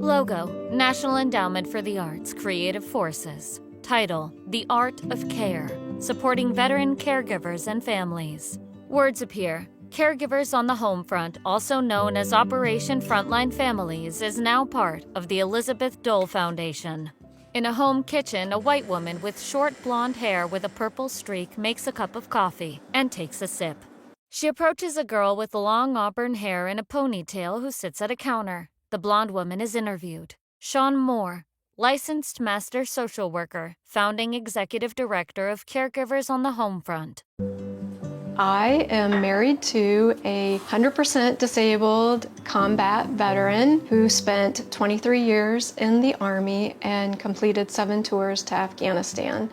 Logo, National Endowment for the Arts Creative Forces. Title, The Art of Care, supporting veteran caregivers and families. Words appear. Caregivers on the Homefront, also known as Operation Frontline Families, is now part of the Elizabeth Dole Foundation. In a home kitchen, a white woman with short blonde hair with a purple streak makes a cup of coffee and takes a sip. She approaches a girl with long auburn hair and a ponytail who sits at a counter. The blonde woman is interviewed. Sean Moore, licensed master social worker, founding executive director of Caregivers on the Homefront. I am married to a 100% disabled combat veteran who spent 23 years in the Army and completed 7 tours to Afghanistan.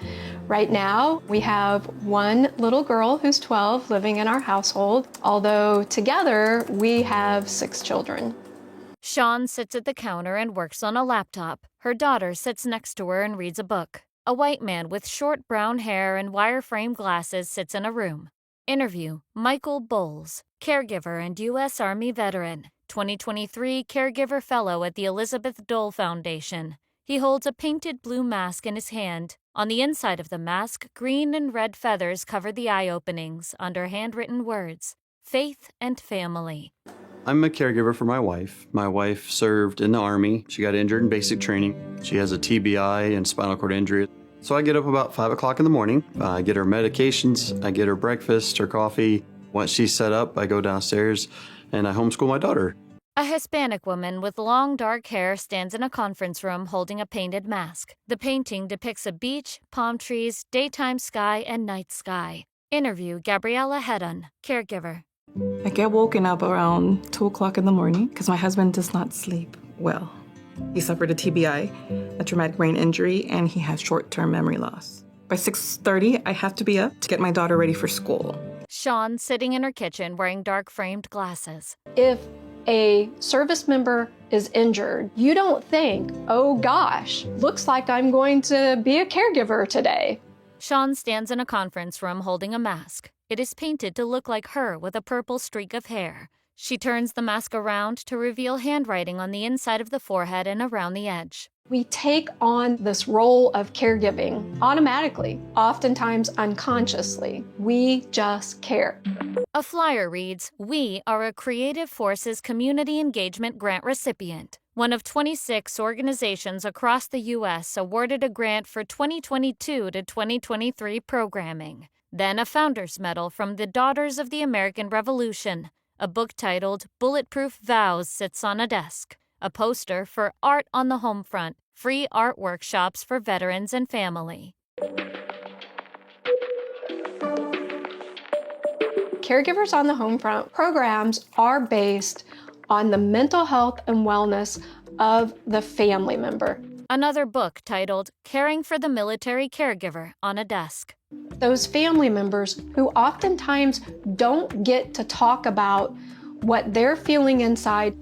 Right now, we have one little girl who's 12 living in our household, although together we have 6 children. Sean sits at the counter and works on a laptop. Her daughter sits next to her and reads a book. A white man with short brown hair and wire-frame glasses sits in a room. Interview, Michael Bowles, caregiver and U.S. Army veteran, 2023 Caregiver Fellow at the Elizabeth Dole Foundation. He holds a painted blue mask in his hand. On the inside of the mask, green and red feathers cover the eye openings under handwritten words, faith and family. I'm a caregiver for my wife. My wife served in the Army. She got injured in basic training. She has a TBI and spinal cord injury. So I get up about 5 o'clock in the morning. I get her medications, I get her breakfast, her coffee. Once she's set up, I go downstairs and I homeschool my daughter. A Hispanic woman with long dark hair stands in a conference room holding a painted mask. The painting depicts a beach, palm trees, daytime sky, and night sky. Interview, Gabriella Hedon, caregiver. I get woken up around 2 o'clock in the morning because my husband does not sleep well. He suffered a TBI, a traumatic brain injury, and he has short-term memory loss. By 6:30, I have to be up to get my daughter ready for school. Sean sitting in her kitchen wearing dark-framed glasses. If a service member is injured, you don't think, oh gosh, looks like I'm going to be a caregiver today. Sean stands in a conference room holding a mask. It is painted to look like her with a purple streak of hair. She turns the mask around to reveal handwriting on the inside of the forehead and around the edge. We take on this role of caregiving automatically, oftentimes unconsciously. We just care. A flyer reads, "We are a Creative Forces Community Engagement Grant recipient." One of 26 organizations across the U.S. awarded a grant for 2022 to 2023 programming. Then a Founders Medal from the Daughters of the American Revolution. A book titled Bulletproof Vows sits on a desk. A poster for Art on the Homefront, free art workshops for veterans and family. Caregivers on the Homefront programs are based on the mental health and wellness of the family member. Another book titled Caring for the Military Caregiver on a desk. Those family members who oftentimes don't get to talk about what they're feeling inside.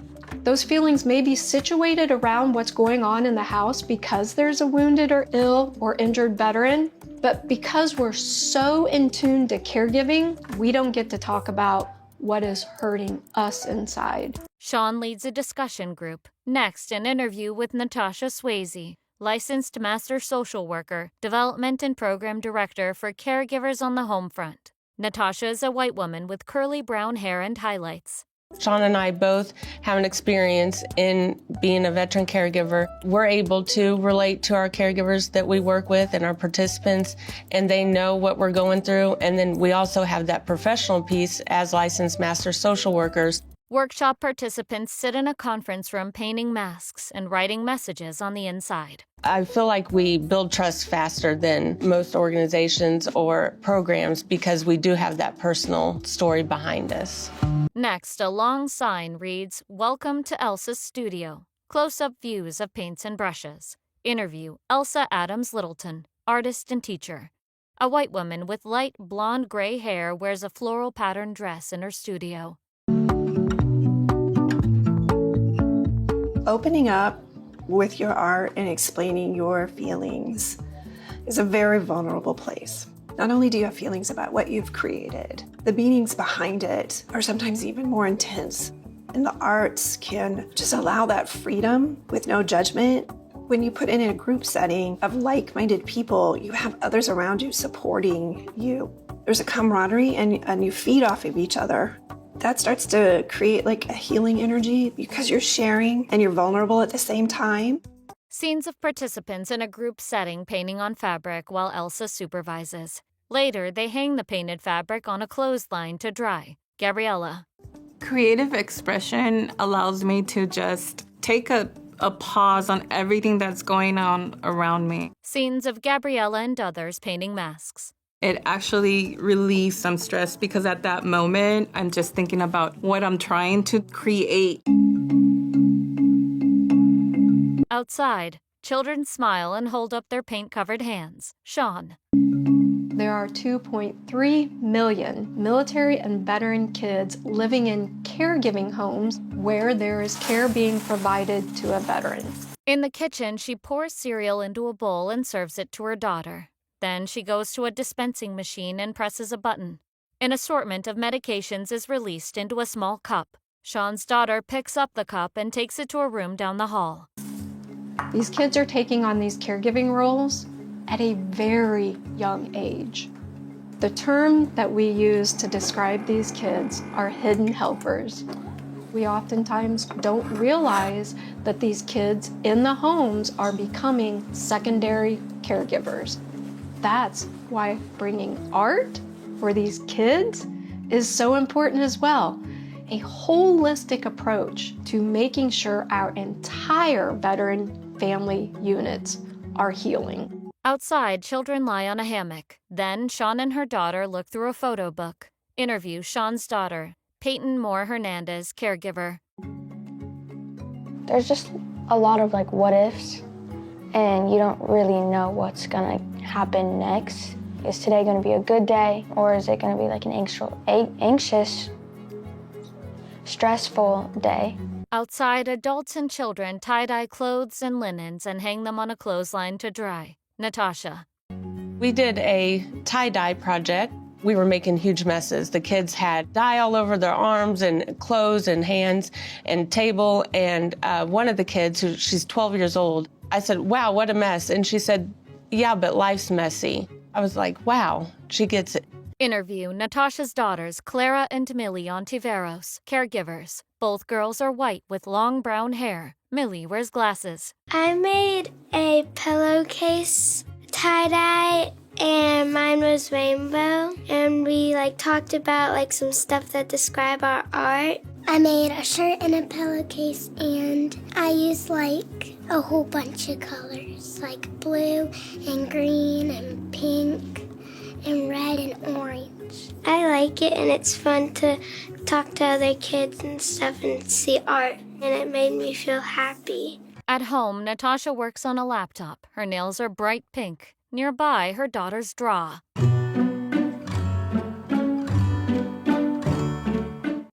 Those feelings may be situated around what's going on in the house because there's a wounded or ill or injured veteran. But because we're so in tune to caregiving, we don't get to talk about what is hurting us inside. Sean leads a discussion group. Next, an interview with Natasha Swayze, licensed master social worker, development and program director for Caregivers on the Homefront. Natasha is a white woman with curly brown hair and highlights. Sean and I both have an experience in being a veteran caregiver. We're able to relate to our caregivers that we work with and our participants, and they know what we're going through. And then we also have that professional piece as licensed master social workers. Workshop participants sit in a conference room painting masks and writing messages on the inside. I feel like we build trust faster than most organizations or programs because we do have that personal story behind us. Next, a long sign reads, "Welcome to Elsa's Studio." Close-up views of paints and brushes. Interview, Elsa Adams Littleton, artist and teacher. A white woman with light blonde-gray hair wears a floral patterned dress in her studio. Opening up with your art and explaining your feelings is a very vulnerable place. Not only do you have feelings about what you've created, the meanings behind it are sometimes even more intense. And the arts can just allow that freedom with no judgment. When you put it in a group setting of like-minded people, you have others around you supporting you. There's a camaraderie and you feed off of each other. That starts to create like a healing energy because you're sharing and you're vulnerable at the same time. Scenes of participants in a group setting painting on fabric while Elsa supervises. Later, they hang the painted fabric on a clothesline to dry. Gabriella. Creative expression allows me to just take a pause on everything that's going on around me. Scenes of Gabriella and others painting masks. It actually relieves some stress because at that moment, I'm just thinking about what I'm trying to create. Outside, children smile and hold up their paint-covered hands. Sean. There are 2.3 million military and veteran kids living in caregiving homes where there is care being provided to a veteran. In the kitchen, she pours cereal into a bowl and serves it to her daughter. Then she goes to a dispensing machine and presses a button. An assortment of medications is released into a small cup. Sean's daughter picks up the cup and takes it to a room down the hall. These kids are taking on these caregiving roles at a very young age. The term that we use to describe these kids are hidden helpers. We oftentimes don't realize that these kids in the homes are becoming secondary caregivers. That's why bringing art for these kids is so important as well. A holistic approach to making sure our entire veteran family units are healing. Outside, children lie on a hammock. Then Sean and her daughter look through a photo book. Interview Sean's daughter, Peyton Moore Hernandez, caregiver. There's just a lot of like what ifs, and you don't really know what's gonna happen next. Is today gonna be a good day, or is it gonna be like an anxious, stressful day? Outside, adults and children tie-dye clothes and linens and hang them on a clothesline to dry. Natasha. We did a tie-dye project. We were making huge messes. The kids had dye all over their arms and clothes and hands and table. And one of the kids, she's 12 years old, I said, "Wow, what a mess." And she said, "Yeah, but life's messy." I was like, wow, she gets it. Interview Natasha's daughters, Clara and Millie Ontiveros, caregivers. Both girls are white with long brown hair. Millie wears glasses. I made a pillowcase tie-dye, and mine was rainbow. And we talked about some stuff that describe our art. I made a shirt and a pillowcase, and I used a whole bunch of colors, like blue and green and pink and red and orange. I like it, and it's fun to talk to other kids and stuff and see art, and it made me feel happy. At home, Natasha works on a laptop. Her nails are bright pink. Nearby, her daughters draw.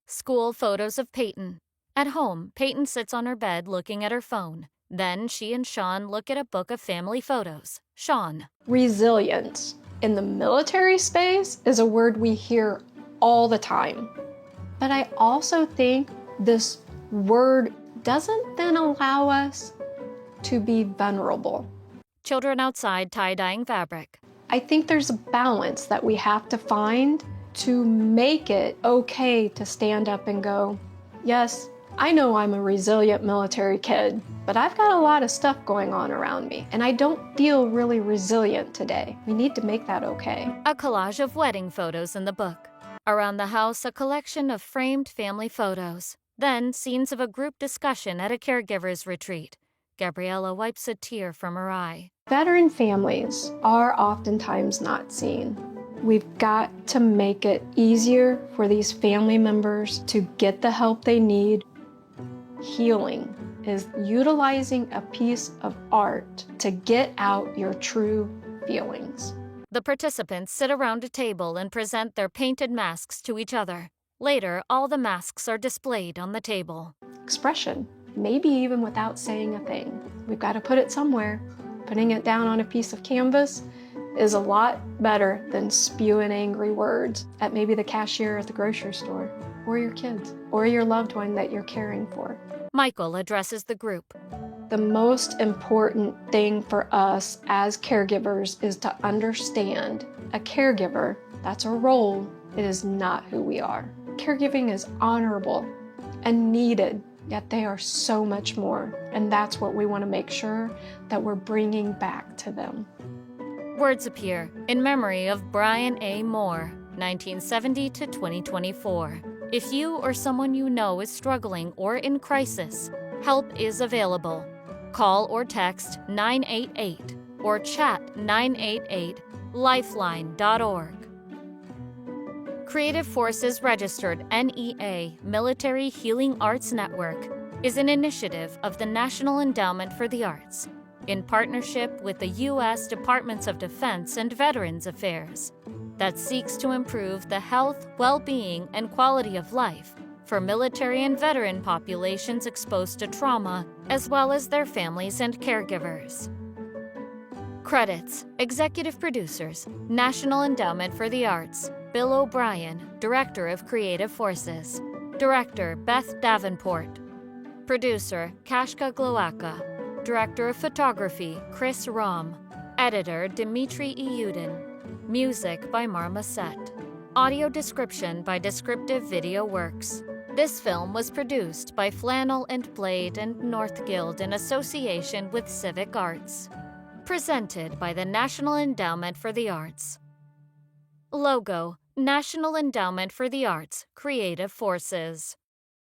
School photos of Peyton. At home, Peyton sits on her bed looking at her phone. Then she and Sean look at a book of family photos. Sean. Resilience in the military space is a word we hear all the time. But I also think this word doesn't then allow us to be vulnerable. Children outside tie-dyeing fabric. I think there's a balance that we have to find to make it okay to stand up and go, yes, I know I'm a resilient military kid, but I've got a lot of stuff going on around me, and I don't feel really resilient today. We need to make that okay. A collage of wedding photos in the book. Around the house, a collection of framed family photos. Then, scenes of a group discussion at a caregiver's retreat. Gabriella wipes a tear from her eye. Veteran families are oftentimes not seen. We've got to make it easier for these family members to get the help they need. Healing is utilizing a piece of art to get out your true feelings. The participants sit around a table and present their painted masks to each other. Later, all the masks are displayed on the table. Expression, maybe even without saying a thing. We've got to put it somewhere. Putting it down on a piece of canvas is a lot better than spewing angry words at maybe the cashier at the grocery store or your kids or your loved one that you're caring for. Michael addresses the group. The most important thing for us as caregivers is to understand a caregiver, that's a role, it is not who we are. Caregiving is honorable and needed, yet they are so much more. And that's what we want to make sure that we're bringing back to them. Words appear in memory of Brian A. Moore, 1970 to 2024. If you or someone you know is struggling or in crisis, help is available. Call or text 988 or chat 988lifeline.org. Creative Forces Registered NEA Military Healing Arts Network is an initiative of the National Endowment for the Arts, in partnership with the U.S. Departments of Defense and Veterans Affairs, that seeks to improve the health, well-being, and quality of life for military and veteran populations exposed to trauma, as well as their families and caregivers. Credits: Executive Producers, National Endowment for the Arts, Bill O'Brien, Director of Creative Forces. Director, Beth Davenport. Producer, Kashka Glowacka. Director of Photography, Chris Rom. Editor, Dimitri Iudin. Music by Marma Set. Audio description by Descriptive Video Works. This film was produced by Flannel and Blade and North Guild in association with Civic Arts. Presented by the National Endowment for the Arts. Logo: National Endowment for the Arts, Creative Forces.